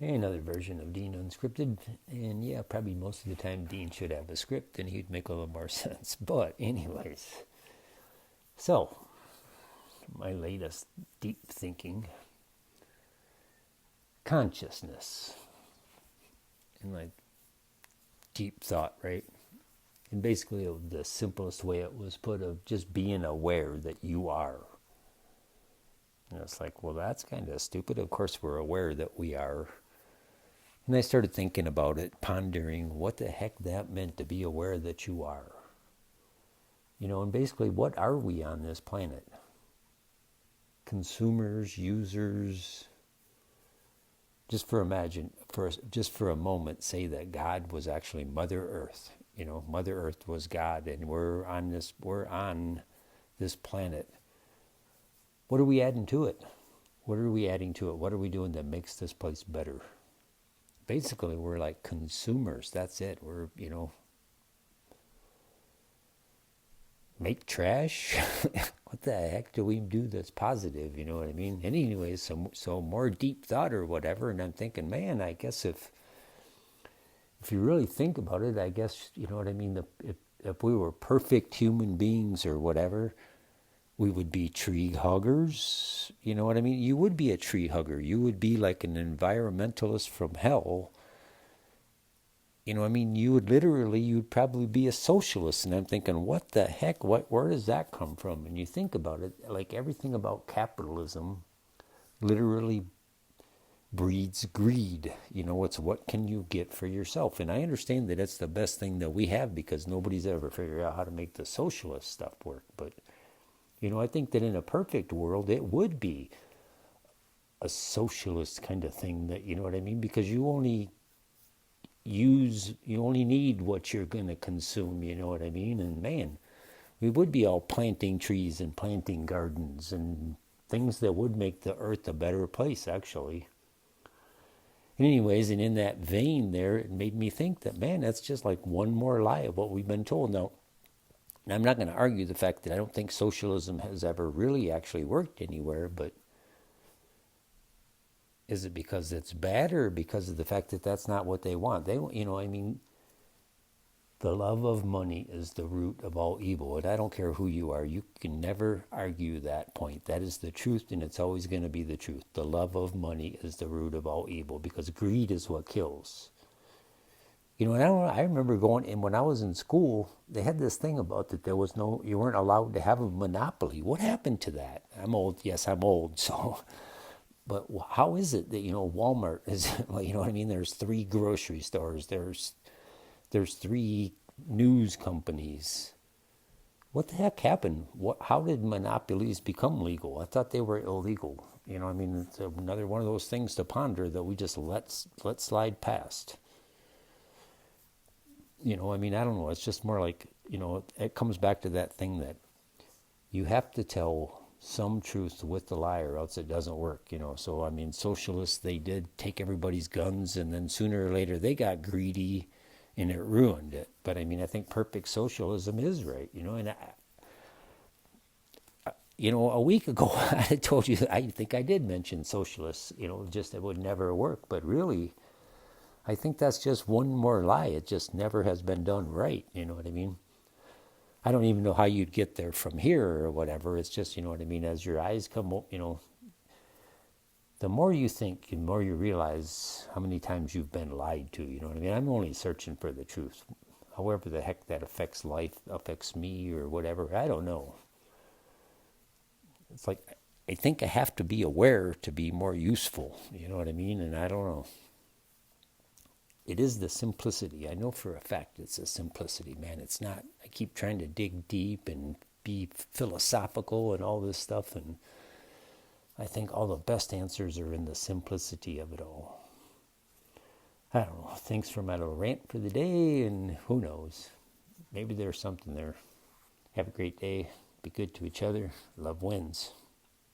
Another version of Dean Unscripted. And yeah, probably most of the time Dean should have a script and he'd make a little more sense. But, anyways, so my latest deep thinking consciousness and like deep thought, right? And basically, the simplest way it was put of just being aware that you are. And it's like, well, that's kind of stupid. Of course, we're aware that we are. And I started thinking about it, pondering what the heck that meant to be aware that you are. You know, and basically, what are we on this planet? Consumers, users. Just for a moment, say that God was actually Mother Earth. You know, Mother Earth was God, and we're on this planet. What are we adding to it? What are we adding to it? What are we doing that makes this place better? Basically, we're like consumers. That's it. We're, make trash. What the heck do we do that's positive? You know what I mean? And anyways, so more deep thought or whatever. And I'm thinking, man, I guess if you really think about it, I guess, you know what I mean? If we were perfect human beings or whatever, we would be tree huggers. You know what I mean? You would be a tree hugger. You would be like an environmentalist from hell. You know what I mean? You'd probably be a socialist. And I'm thinking, what the heck? Where does that come from? And you think about it, like everything about capitalism literally breeds greed. You know, it's what can you get for yourself? And I understand that it's the best thing that we have because nobody's ever figured out how to make the socialist stuff work. But, I think that in a perfect world, it would be a socialist kind of thing that, you know what I mean? Because you only need what you're going to consume, you know what I mean? And man, we would be all planting trees and planting gardens and things that would make the earth a better place, actually. And anyways, and in that vein there, it made me think that, man, that's just like one more lie of what we've been told. Now, I'm not going to argue the fact that I don't think socialism has ever really actually worked anywhere, but is it because it's bad or because of the fact that that's not what they want? The love of money is the root of all evil. And I don't care who you are, you can never argue that point. That is the truth, and it's always going to be the truth. The love of money is the root of all evil because greed is what kills. And I remember going, and when I was in school, they had this thing about that you weren't allowed to have a monopoly. What happened to that? I'm old. Yes, I'm old. So, but how is it that, Walmart is, you know what I mean? There's 3 grocery stores. There's 3 news companies. What the heck happened? How did monopolies become legal? I thought they were illegal. It's another one of those things to ponder that we just let slide past. I don't know. It's just more like, it comes back to that thing that you have to tell some truth with the lie or else it doesn't work, So, socialists, they did take everybody's guns and then sooner or later they got greedy and it ruined it. But, I think perfect socialism is right, and a week ago I told you, I think I did mention socialists, just it would never work. But really, I think that's just one more lie. It just never has been done right. You know what I mean? I don't even know how you'd get there from here or whatever. It's just, as your eyes come up, the more you think, the more you realize how many times you've been lied to. You know what I mean? I'm only searching for the truth. However the heck that affects life, affects me or whatever, I don't know. It's like, I think I have to be aware to be more useful. You know what I mean? And I don't know. It is the simplicity. I know for a fact it's a simplicity, man. It's not. I keep trying to dig deep and be philosophical and all this stuff, and I think all the best answers are in the simplicity of it all. I don't know. Thanks for my little rant for the day, and who knows? Maybe there's something there. Have a great day. Be good to each other. Love wins.